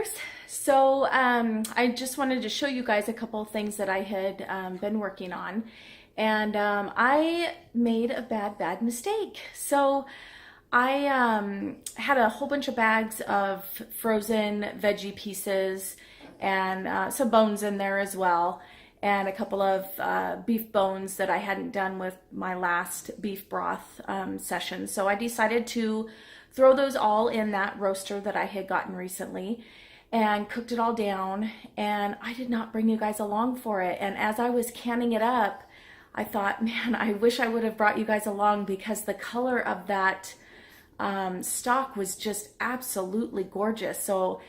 NicNackers. So I just wanted to show you guys a couple of things that I had been working on, and I made a bad mistake. So I had a whole bunch of bags of frozen veggie pieces and some bones in there as well, and a couple of beef bones that I hadn't done with my last beef broth session. So I decided to throw those all in that roaster that I had gotten recently and cooked it all down, and I did not bring you guys along for it. And as I was canning it up, I thought, man, I wish I would have brought you guys along, because the color of that stock was just absolutely gorgeous. So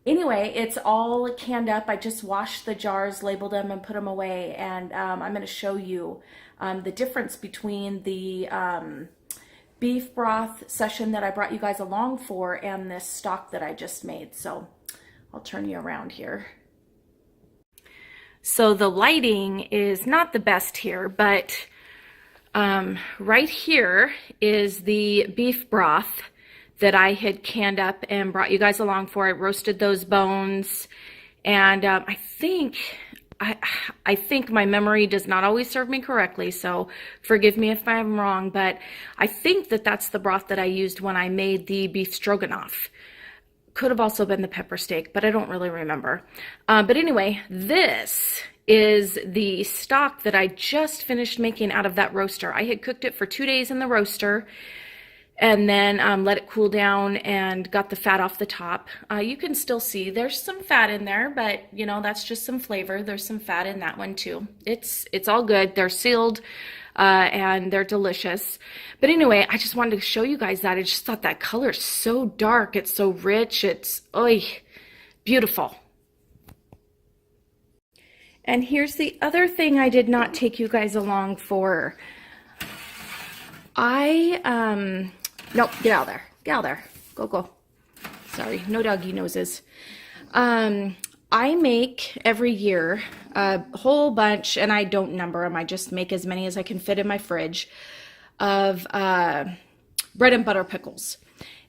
anyway, it's all canned up. I just washed the jars, labeled them, and put them away. And I'm going to show you the difference between the beef broth session that I brought you guys along for and this stock that I just made. So I'll turn you around here. So the lighting is not the best here, but right here is the beef broth that I had canned up and brought you guys along for. I roasted those bones, and I think my memory does not always serve me correctly, so forgive me if I'm wrong, but I think that that's the broth that I used when I made the beef stroganoff. Could have also been the pepper steak, but I don't really remember. But anyway, this is the stock that I just finished making out of that roaster. I had cooked it for 2 days in the roaster and then let it cool down and got the fat off the top. You can still see there's some fat in there, but you know, that's just some flavor. There's some fat in that one too. It's all good. They're sealed and they're delicious. But anyway, I just wanted to show you guys that. I just thought that color is so dark. It's so rich. It's beautiful. And here's the other thing I did not take you guys along for. Nope, get out of there. Get out of there. Go. Sorry, no doggy noses. I make every year a whole bunch, and I don't number them. I just make as many as I can fit in my fridge, of bread and butter pickles.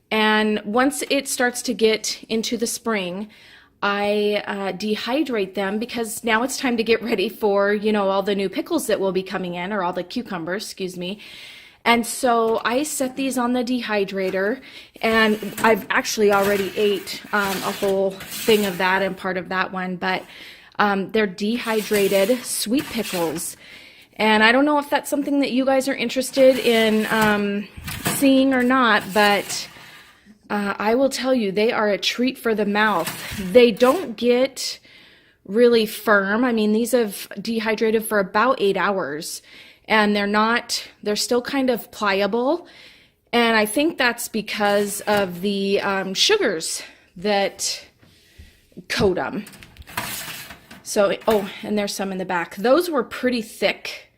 And once it starts to get into the spring, I dehydrate them, because now it's time to get ready for, you know, all the new pickles that will be coming in, or all the cucumbers, excuse me. And so I set these on the dehydrator, and I've actually already ate a whole thing of that and part of that one, but they're dehydrated sweet pickles. And I don't know if that's something that you guys are interested in seeing or not, but I will tell you, they are a treat for the mouth. They don't get really firm. I mean, these have dehydrated for about 8 hours. And they're still kind of pliable. And I think that's because of the sugars that coat them. So, and there's some in the back. Those were pretty thick.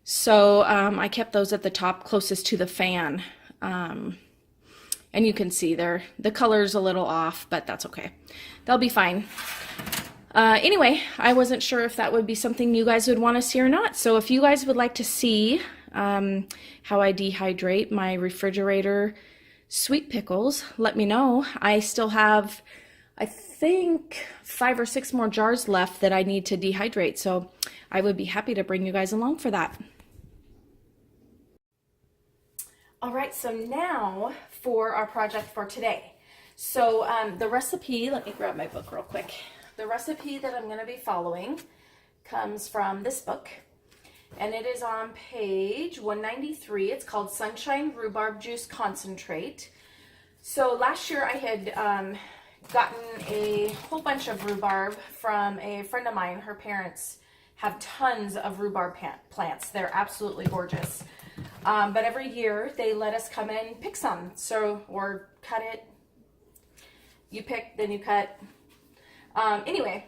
So I kept those at the top closest to the fan. And you can see the color's a little off, but that's okay. They'll be fine. Anyway, I wasn't sure if that would be something you guys would want to see or not. So if you guys would like to see how I dehydrate my refrigerator sweet pickles, let me know. I still have, I think, 5 or 6 more jars left that I need to dehydrate. So I would be happy to bring you guys along for that. All right, so now for our project for today. So the recipe, let me grab my book real quick. The recipe that I'm going to be following comes from this book, and it is on page 193. It's called Sunshine Rhubarb Juice Concentrate. So last year I had gotten a whole bunch of rhubarb from a friend of mine. Her parents have tons of rhubarb plants. They're absolutely gorgeous. But every year they let us come in and pick some. So, or cut it. You pick, then you cut. Anyway,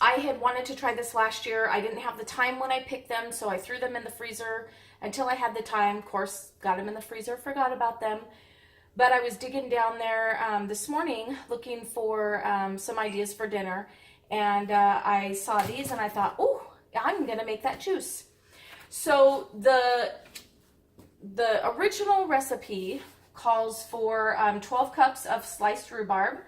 I had wanted to try this last year. I didn't have the time when I picked them, so I threw them in the freezer until I had the time. Of course, got them in the freezer, forgot about them. But I was digging down there this morning looking for some ideas for dinner, and I saw these and I thought, oh, I'm going to make that juice. So the original recipe calls for 12 cups of sliced rhubarb,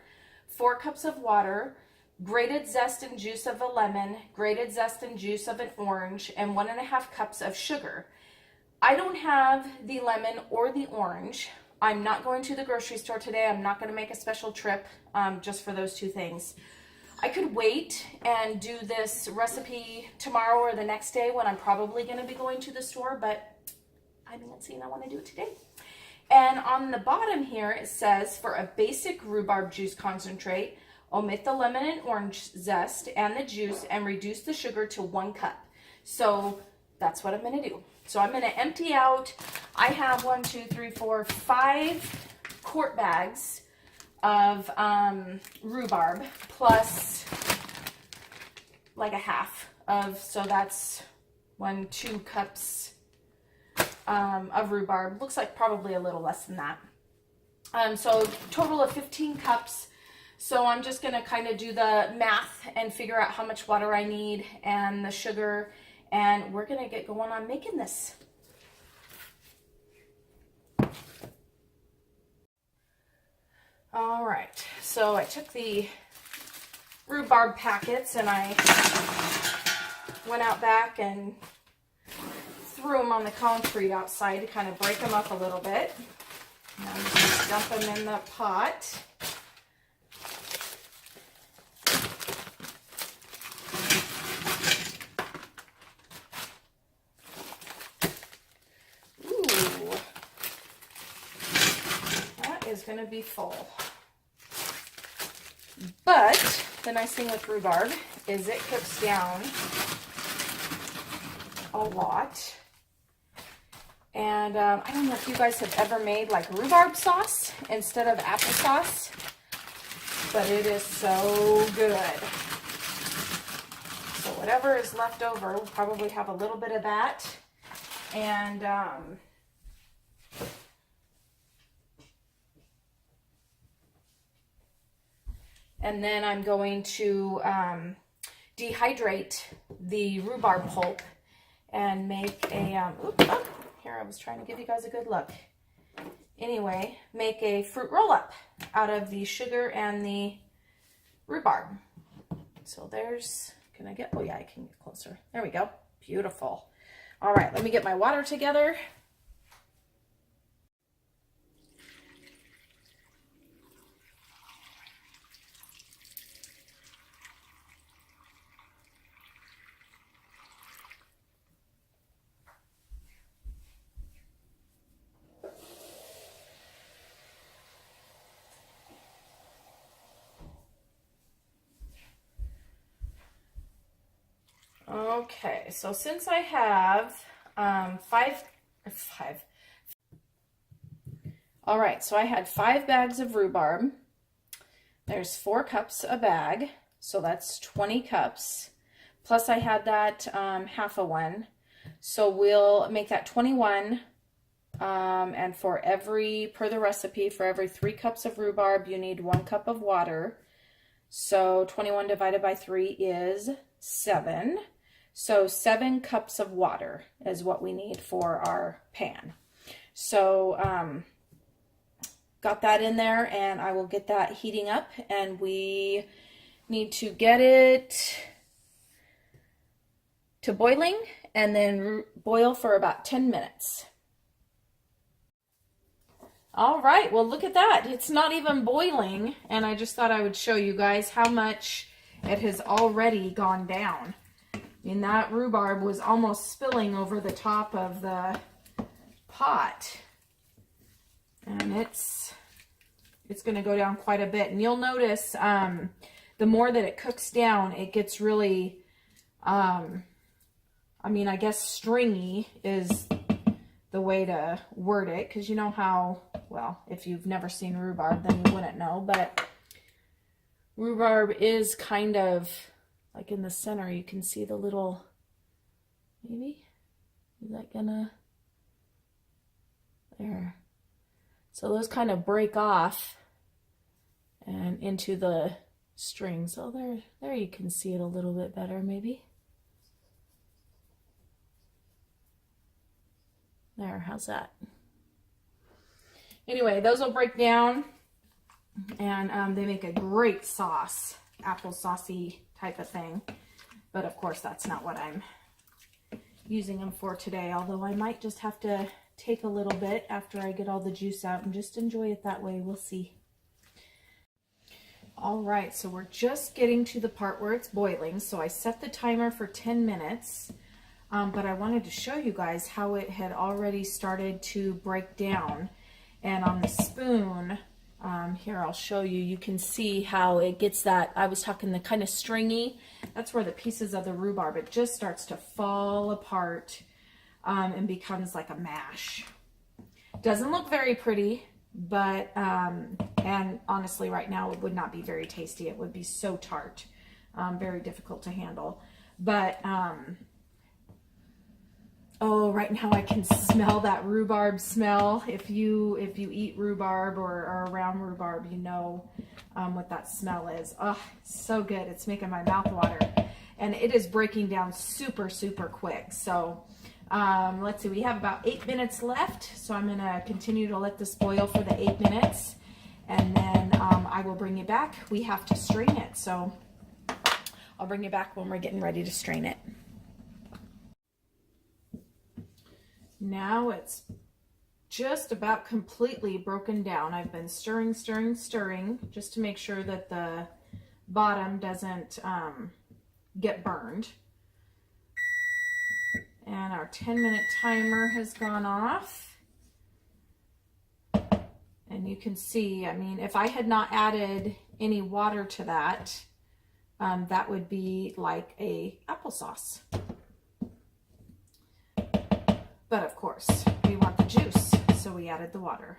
4 cups of water, grated zest and juice of a lemon, grated zest and juice of an orange, and 1.5 cups of sugar. I don't have the lemon or the orange. I'm not going to the grocery store today. I'm not going to make a special trip just for those 2 things. I could wait and do this recipe tomorrow or the next day when I'm probably going to be going to the store, but I'm fancy and I want to do it today. And on the bottom here, it says, for a basic rhubarb juice concentrate, omit the lemon and orange zest and the juice and reduce the sugar to 1 cup. So that's what I'm going to do. So I'm going to empty out, I have 5 quart bags of rhubarb plus like a half of, so that's 2 cups of rhubarb. Looks like probably a little less than that. So total of 15 cups. So I'm just going to kind of do the math and figure out how much water I need and the sugar, and we're going to get going on making this. All right, so I took the rhubarb packets and I went out back and threw them on the concrete outside to kind of break them up a little bit. Now I'm just going to dump them in the pot. Ooh, that is going to be full. But the nice thing with rhubarb is it cooks down a lot. And I don't know if you guys have ever made like rhubarb sauce instead of applesauce, but it is so good. So whatever is left over, we'll probably have a little bit of that. And then I'm going to dehydrate the rhubarb pulp and make a, here, I was trying to give you guys a good look. Anyway, make a fruit roll-up out of the sugar and the rhubarb. So there's, can I get, oh yeah, I can get closer. There we go. Beautiful. All right, let me get my water together. Okay, so since I have five, all right, so I had 5 bags of rhubarb. There's 4 cups a bag, so that's 20 cups. Plus I had that half a one, so we'll make that 21. And for every, per the recipe, for every 3 cups of rhubarb, you need 1 cup of water. So 21 divided by 3 is 7. So 7 cups of water is what we need for our pan. So got that in there, and I will get that heating up, and we need to get it to boiling and then boil for about 10 minutes. All right, well, look at that. It's not even boiling, and I just thought I would show you guys how much it has already gone down. I mean, that rhubarb was almost spilling over the top of the pot, and it's going to go down quite a bit. And you'll notice the more that it cooks down, it gets really, I mean, I guess stringy is the way to word it, because you know how, well, if you've never seen rhubarb, then you wouldn't know, but rhubarb is kind of like in the center. You can see the little, maybe, is that gonna, there. So those kind of break off and into the string. So there you can see it a little bit better, maybe. There, how's that? Anyway, those will break down And they make a great sauce, apple saucy type of thing. But of course, that's not what I'm using them for today, although I might just have to take a little bit after I get all the juice out and just enjoy it that way. We'll see. All right, so we're just getting to the part where it's boiling. So I set the timer for 10 minutes, but I wanted to show you guys how it had already started to break down. And on the spoon, here I'll show you, you can see how it gets that, I was talking the kind of stringy, that's where the pieces of the rhubarb, it just starts to fall apart and becomes like a mash. Doesn't look very pretty, but and honestly right now it would not be very tasty. It would be so tart, very difficult to handle. But oh, right now I can smell that rhubarb smell. If you eat rhubarb or are around rhubarb, you know what that smell is. Oh, so good. It's making my mouth water. And it is breaking down super, super quick. So let's see, we have about 8 minutes left. So I'm going to continue to let this boil for the 8 minutes. And then I will bring you back. We have to strain it. So I'll bring you back when we're getting ready to strain it. Now it's just about completely broken down. I've been stirring, stirring, stirring just to make sure that the bottom doesn't get burned. And our 10-minute timer has gone off. And you can see, I mean, if I had not added any water to that, that would be like a applesauce. But of course, we want the juice, so we added the water.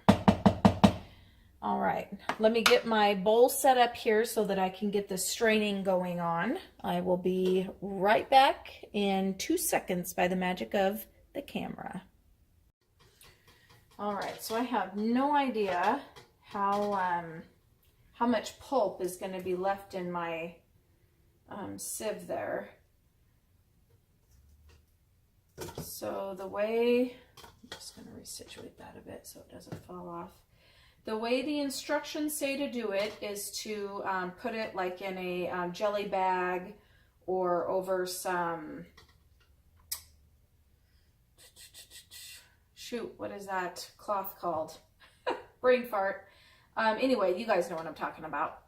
All right, let me get my bowl set up here so that I can get the straining going on. I will be right back in 2 seconds by the magic of the camera. All right, so I have no idea how much pulp is going to be left in my sieve there. So the way, I'm just going to resituate that a bit so it doesn't fall off. The way the instructions say to do it is to put it like in a jelly bag or over some, shoot, what is that cloth called? Brain fart. Anyway, you guys know what I'm talking about.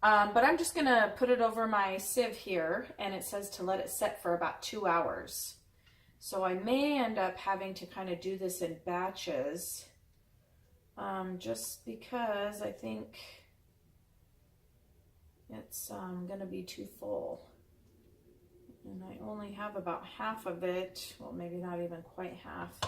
But I'm just going to put it over my sieve here, and it says to let it set for about 2 hours. So I may end up having to kind of do this in batches, just because I think it's going to be too full. And I only have about half of it, well, maybe not even quite half,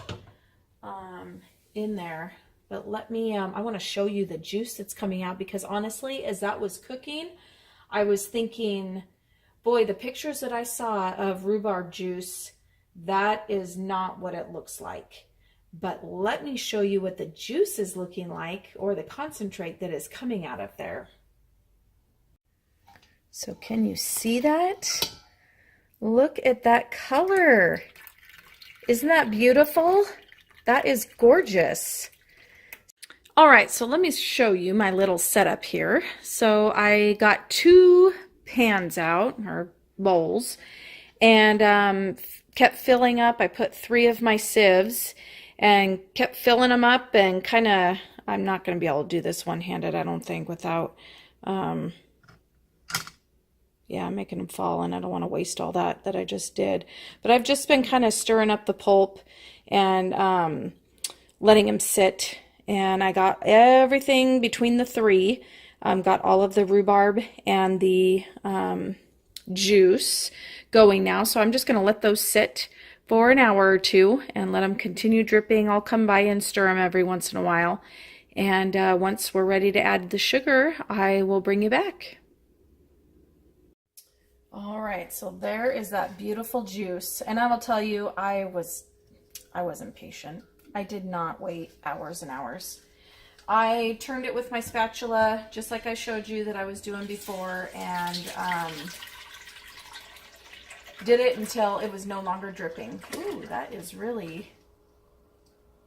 in there. But let me, I want to show you the juice that's coming out, because honestly, as that was cooking, I was thinking, boy, the pictures that I saw of rhubarb juice, that is not what it looks like. But let me show you what the juice is looking like, or the concentrate that is coming out of there. So can you see that? Look at that color. Isn't that beautiful? That is gorgeous. All right, so let me show you my little setup here. So I got 2 pans out, or bowls, and kept filling up. I put 3 of my sieves and kept filling them up, and kind of, I'm not going to be able to do this one-handed, I don't think, without, yeah, I'm making them fall, and I don't want to waste all that I just did. But I've just been kind of stirring up the pulp and letting them sit, and I got everything between the 3. Got all of the rhubarb and the juice going now. So I'm just going to let those sit for an hour or 2 and let them continue dripping. I'll come by and stir them every once in a while. And once we're ready to add the sugar, I will bring you back. All right, so there is that beautiful juice. And I will tell you, I wasn't patient. I did not wait hours and hours. I turned it with my spatula, just like I showed you that I was doing before, and did it until it was no longer dripping. Ooh, that is really,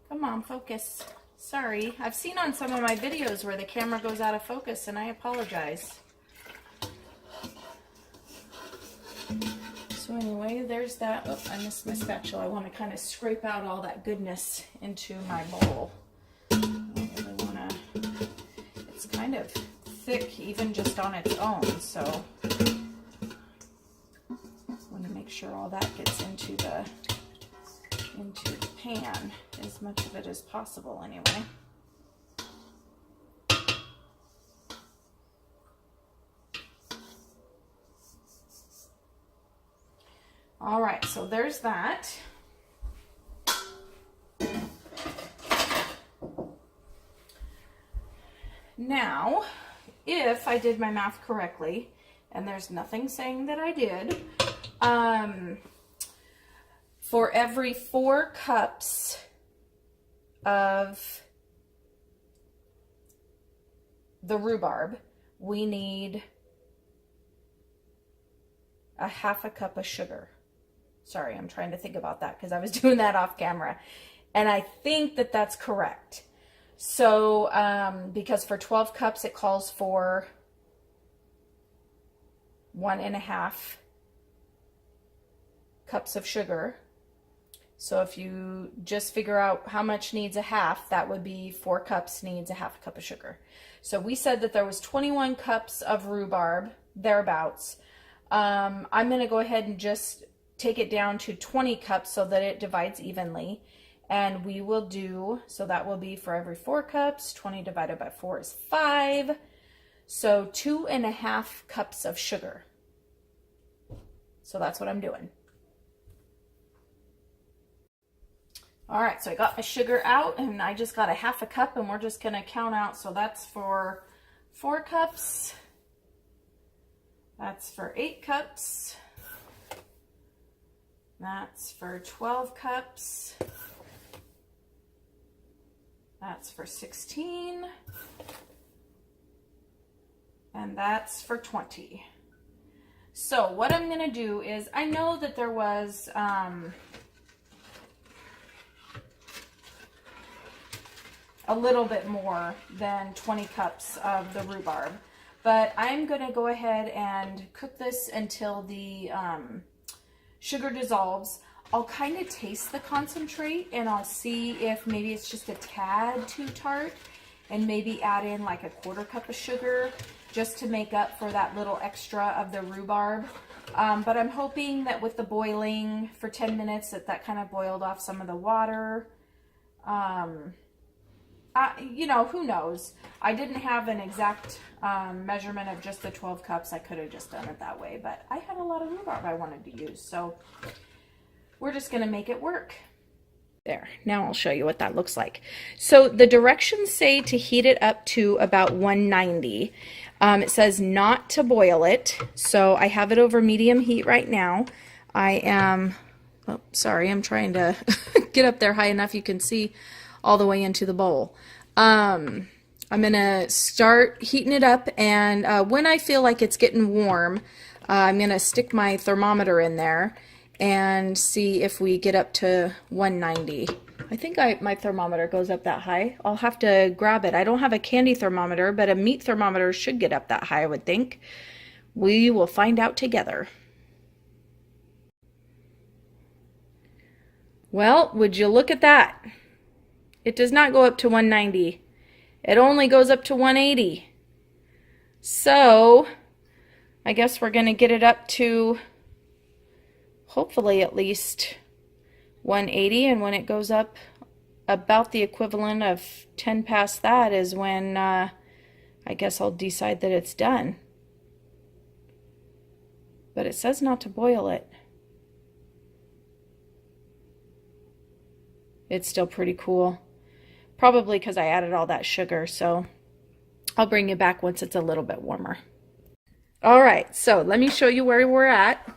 come on, focus. Sorry, I've seen on some of my videos where the camera goes out of focus, and I apologize. So anyway, there's that. Oh, I missed my spatula. I want to kind of scrape out all that goodness into my bowl. I don't really want to, it's kind of thick even just on its own, so I want to make sure all that gets into the pan, as much of it as possible anyway. All right, so there's that. Now, if I did my math correctly, and there's nothing saying that I did, for every 4 cups of the rhubarb, we need a 1/2 cup of sugar. Sorry, I'm trying to think about that because I was doing that off camera. And I think that that's correct. So, because for 12 cups, it calls for 1.5 cups of sugar. So if you just figure out how much needs a half, that would be 4 cups needs a 1/2 cup of sugar. So we said that there was 21 cups of rhubarb, thereabouts. I'm going to go ahead and just take it down to 20 cups so that it divides evenly. And we will do, so that will be for every 4 cups, 20 divided by 4 is 5. So 2.5 cups of sugar. So that's what I'm doing. All right, so I got my sugar out and I just got a 1/2 cup, and we're just gonna count out. So that's for 4 cups. That's for 8 cups. That's for 12 cups. That's for 16. And that's for 20. So what I'm going to do is, I know that there was a little bit more than 20 cups of the rhubarb, but I'm going to go ahead and cook this until the sugar dissolves. I'll kind of taste the concentrate and I'll see if maybe it's just a tad too tart, and maybe add in like a 1/4 cup of sugar just to make up for that little extra of the rhubarb. But I'm hoping that with the boiling for 10 minutes that kind of boiled off some of the water. You know, who knows? I didn't have an exact measurement of just the 12 cups. I could have just done it that way, but I had a lot of rhubarb I wanted to use, so we're just going to make it work. There, now I'll show you what that looks like. So the directions say to heat it up to about 190. It says not to boil it, so I have it over medium heat right now. I am, oh, sorry, I'm trying to get up there high enough you can see all the way into the bowl. I'm going to start heating it up, and when I feel like it's getting warm, I'm going to stick my thermometer in there and see if we get up to 190. I think my thermometer goes up that high. I'll have to grab it. I don't have a candy thermometer, but a meat thermometer should get up that high, I would think. We will find out together. Well, would you look at that? It does not go up to 190. It only goes up to 180. So, I guess we're going to get it up to hopefully at least 180, and when it goes up about the equivalent of 10 past that is when I guess I'll decide that it's done. But it says not to boil it. It's still pretty cool. Probably because I added all that sugar, so I'll bring you back once it's a little bit warmer. All right, so let me show you where we're at.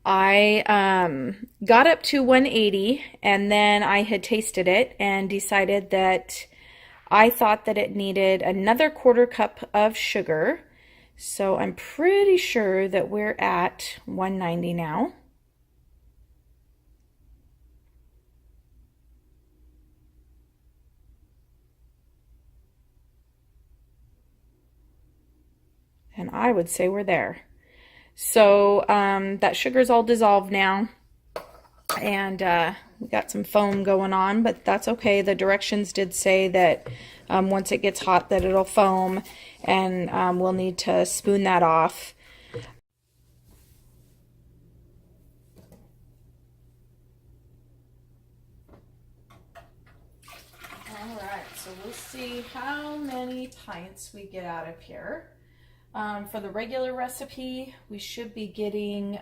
I got up to 180, and then I had tasted it and decided that I thought that it needed another 1/4 cup of sugar. So I'm pretty sure that we're at 190 now. And I would say we're there. So that sugar's all dissolved now. And we got some foam going on, but that's okay. The directions did say that once it gets hot that it'll foam, and we'll need to spoon that off. All right, so we'll see how many pints we get out of here. For the regular recipe, we should be getting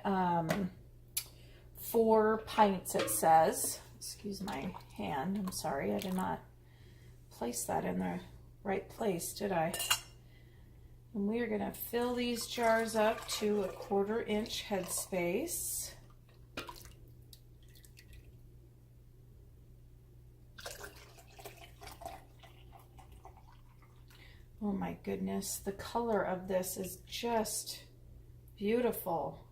4 pints, it says. Excuse my hand, I'm sorry, I did not place that in the right place, did I? And we are going to fill these jars up to a 1/4 inch headspace. Oh my goodness, the color of this is just beautiful.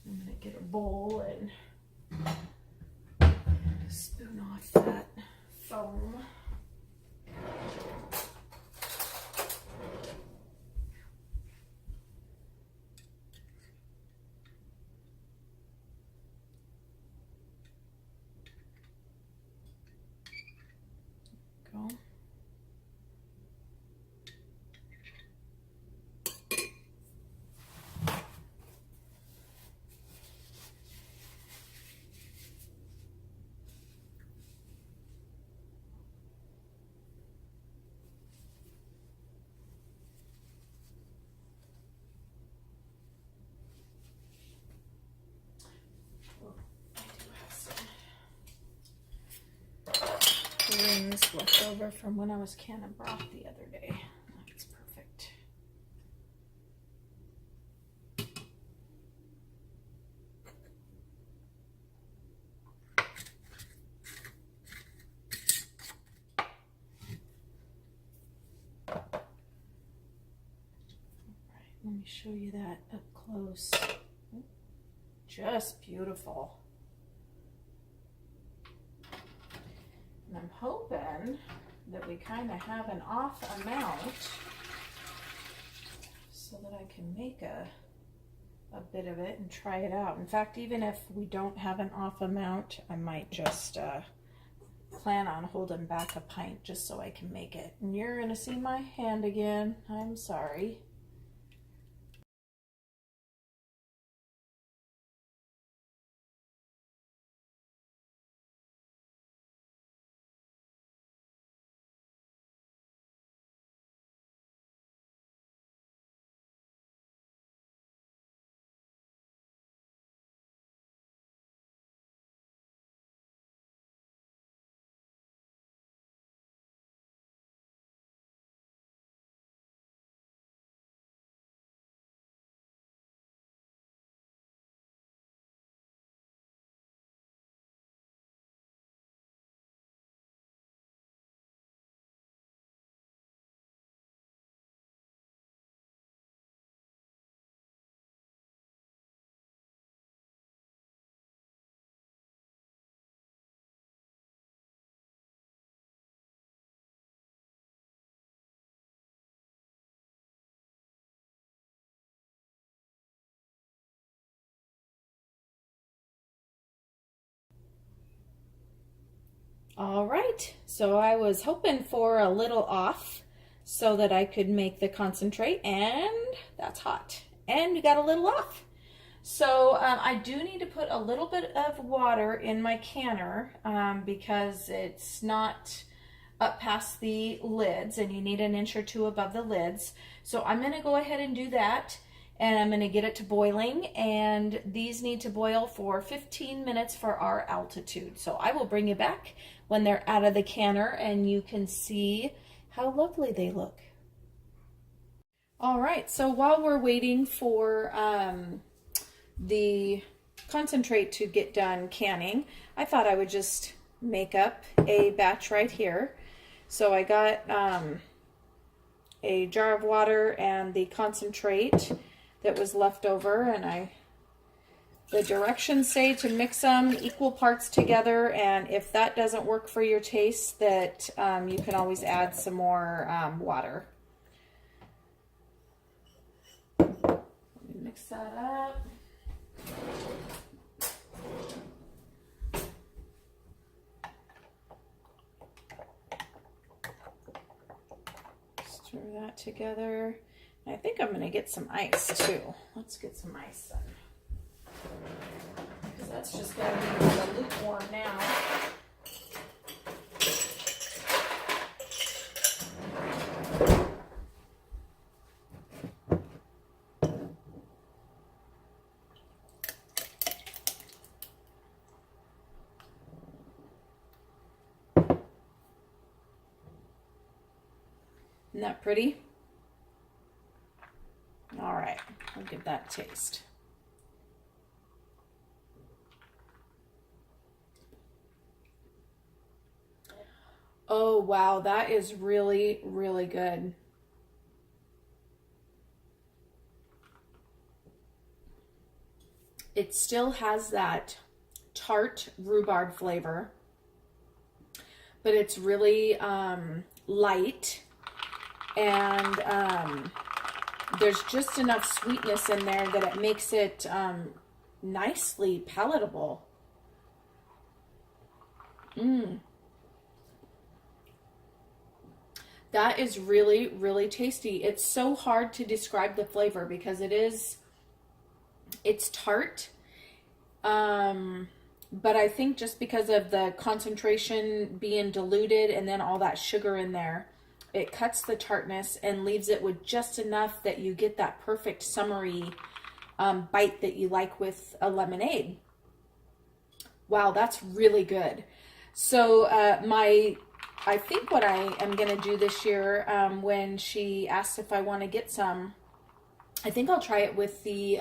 I'm going to get a bowl and spoon off that foam. Go. Rings left over from when I was canning broth the other day. That's perfect. Alright, let me show you that up close. Just beautiful. And I'm hoping that we kind of have an off amount so that I can make a bit of it and try it out. In fact, even if we don't have an off amount, I might just plan on holding back a pint just so I can make it. And you're going to see my hand again. I'm sorry. All right, so I was hoping for a little off so that I could make the concentrate, and that's hot. And we got a little off. So I do need to put a little bit of water in my canner because it's not up past the lids and you need an inch or 2 above the lids. So I'm going to go ahead and do that, and I'm going to get it to boiling, and these need to boil for 15 minutes for our altitude. So I will bring you back when they're out of the canner and you can see how lovely they look. All right, so while we're waiting for the concentrate to get done canning, I thought I would just make up a batch right here. So I got a jar of water and the concentrate that was left over, and I The directions say to mix them equal parts together, and if that doesn't work for your taste, that you can always add some more water. Mix that up. Stir that together. And I think I'm going to get some ice too. Let's get some ice then. Because that's just going to be kind of lukewarm now. Isn't that pretty? All right, I'll give that a taste. Oh, wow, that is really, really good. It still has that tart rhubarb flavor, but it's really light, and there's just enough sweetness in there that it makes it nicely palatable. That is really, really tasty. It's so hard to describe the flavor because it's tart. But I think just because of the concentration being diluted and then all that sugar in there, it cuts the tartness and leaves it with just enough that you get that perfect summery bite that you like with a lemonade. Wow, that's really good. So I think what I am going to do this year, when she asked if I want to get some, I think I'll try it with the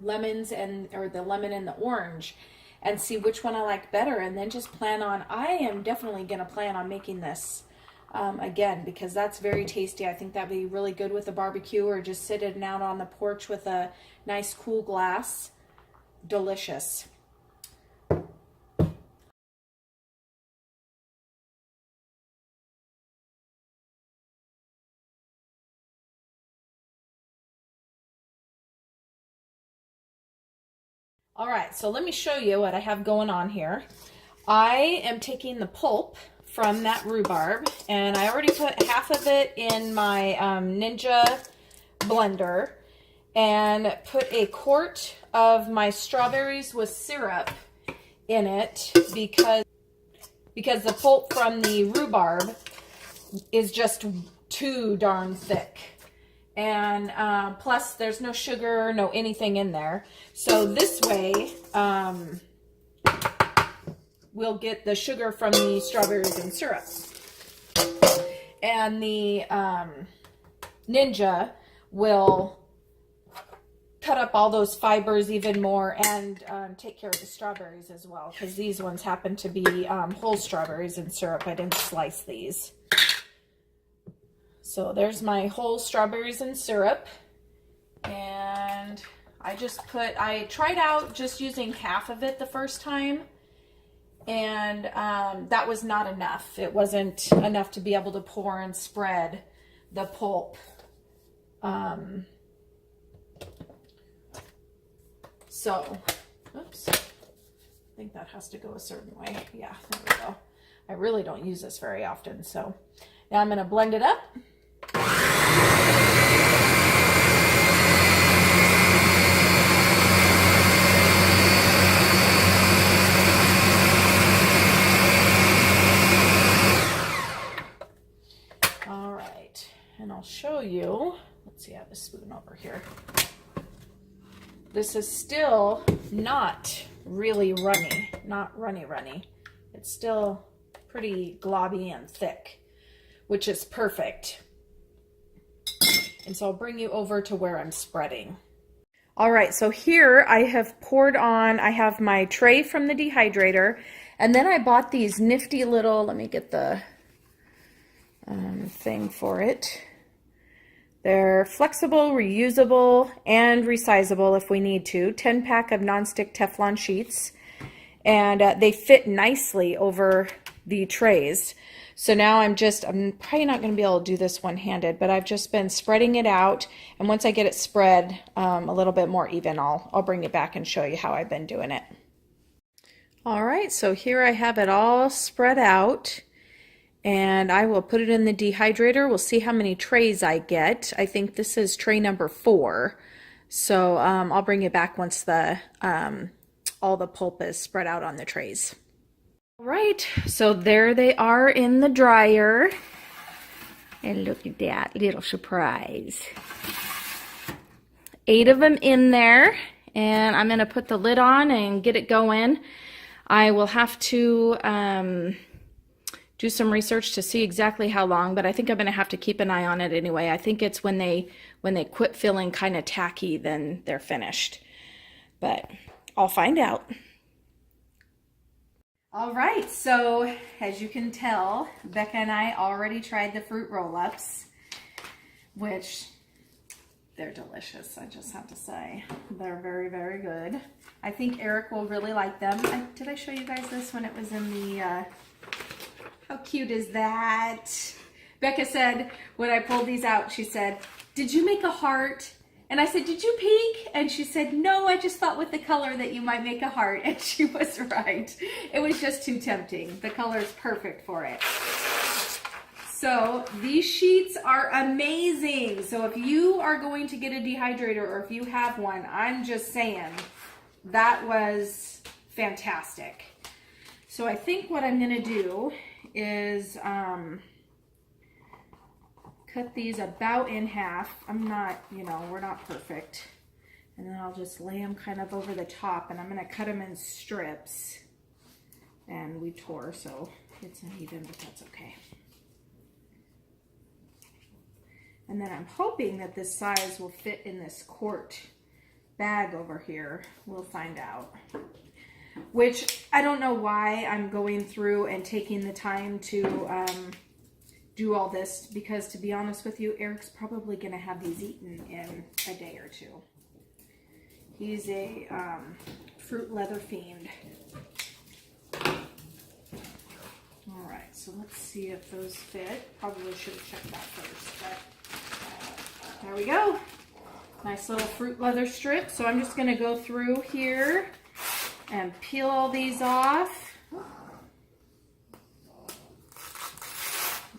lemons or the lemon and the orange and see which one I like better, and then just I am definitely going to plan on making this again, because that's very tasty. I think that'd be really good with a barbecue or just sitting out on the porch with a nice cool glass. Delicious. All right, so let me show you what I have going on here. I am taking the pulp from that rhubarb, and I already put half of it in my Ninja blender, and put a quart of my strawberries with syrup in it because the pulp from the rhubarb is just too darn thick. And plus there's no sugar, no anything in there. So this way we'll get the sugar from the strawberries and syrup. And the Ninja will cut up all those fibers even more and take care of the strawberries as well, because these ones happen to be whole strawberries and syrup. I didn't slice these. So there's my whole strawberries and syrup, and I tried out just using half of it the first time, and that was not enough. It wasn't enough to be able to pour and spread the pulp. So, oops, I think that has to go a certain way. Yeah, there we go. I really don't use this very often, so now I'm going to blend it up. All right, and I'll show you. Let's see, I have a spoon over here. This is still not really runny, not runny. It's still pretty globby and thick, which is perfect. And so I'll bring you over to where I'm spreading. All right, so here I have poured on, I have my tray from the dehydrator, and then I bought these nifty little, let me get the thing for it. They're flexible, reusable, and resizable if we need to. 10-pack of nonstick Teflon sheets. And they fit nicely over the trays. So now I'm probably not going to be able to do this one-handed, but I've just been spreading it out. And once I get it spread a little bit more even, I'll bring it back and show you how I've been doing it. All right, so here I have it all spread out. And I will put it in the dehydrator. We'll see how many trays I get. I think this is tray number 4. So I'll bring it back once all the pulp is spread out on the trays. All right, so there they are in the dryer. And look at that little surprise. 8 of them in there. And I'm going to put the lid on and get it going. I will have to do some research to see exactly how long, but I think I'm going to have to keep an eye on it anyway. I think it's when they quit feeling kind of tacky, then they're finished. But I'll find out. All right, so as you can tell, Becca and I already tried the fruit roll-ups, which they're delicious, I just have to say. They're very, very good. I think Eric will really like them. Did I show you guys this when it was in the... How cute is that? Becca said, when I pulled these out, she said, "Did you make a heart?" And I said, "Did you peek?" And she said, "No, I just thought with the color that you might make a heart." And she was right. It was just too tempting. The color is perfect for it. So these sheets are amazing. So if you are going to get a dehydrator or if you have one, I'm just saying that was fantastic. So I think what I'm going to do is cut these about in half. I'm not, we're not perfect. And then I'll just lay them kind of over the top, and I'm going to cut them in strips. And we tore, so it's uneven, but that's okay. And then I'm hoping that this size will fit in this quart bag over here. We'll find out. Which I don't know why I'm going through and taking the time to do all this, because to be honest with you, Eric's probably going to have these eaten in a day or two. He's a fruit leather fiend. All right, so let's see if those fit. Probably should have checked that first, but there we go. Nice little fruit leather strip. So I'm just going to go through here and peel all these off. There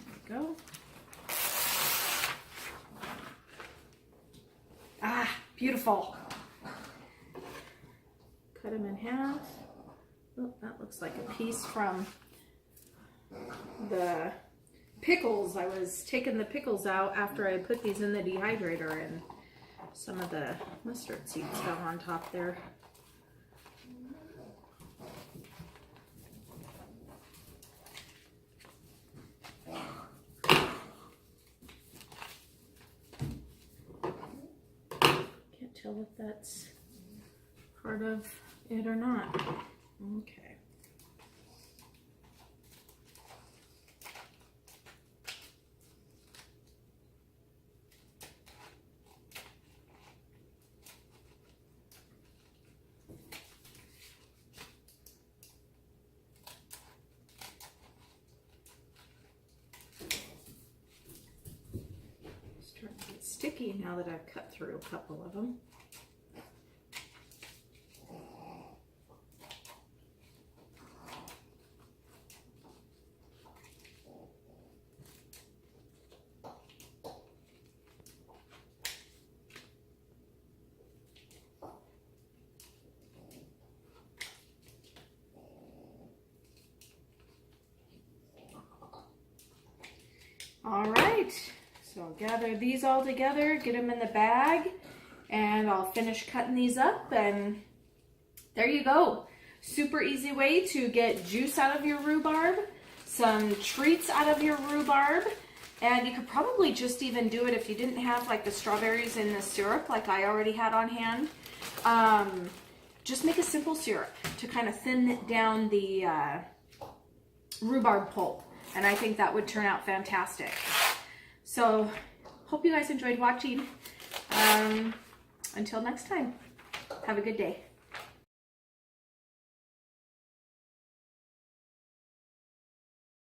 we go. Ah, beautiful. Cut them in half. Oh, that looks like a piece from the pickles. I was taking the pickles out after I put these in the dehydrator, and some of the mustard seeds fell on top there. Can't tell if that's part of it or not. Okay. Starting to get sticky now that I've cut through a couple of them. All right, so I'll gather these all together, get them in the bag, and I'll finish cutting these up, and there you go. Super easy way to get juice out of your rhubarb, some treats out of your rhubarb, and you could probably just even do it if you didn't have like the strawberries in the syrup like I already had on hand. Just make a simple syrup to kind of thin down the rhubarb pulp. And I think that would turn out fantastic. So hope you guys enjoyed watching. Until next time, have a good day.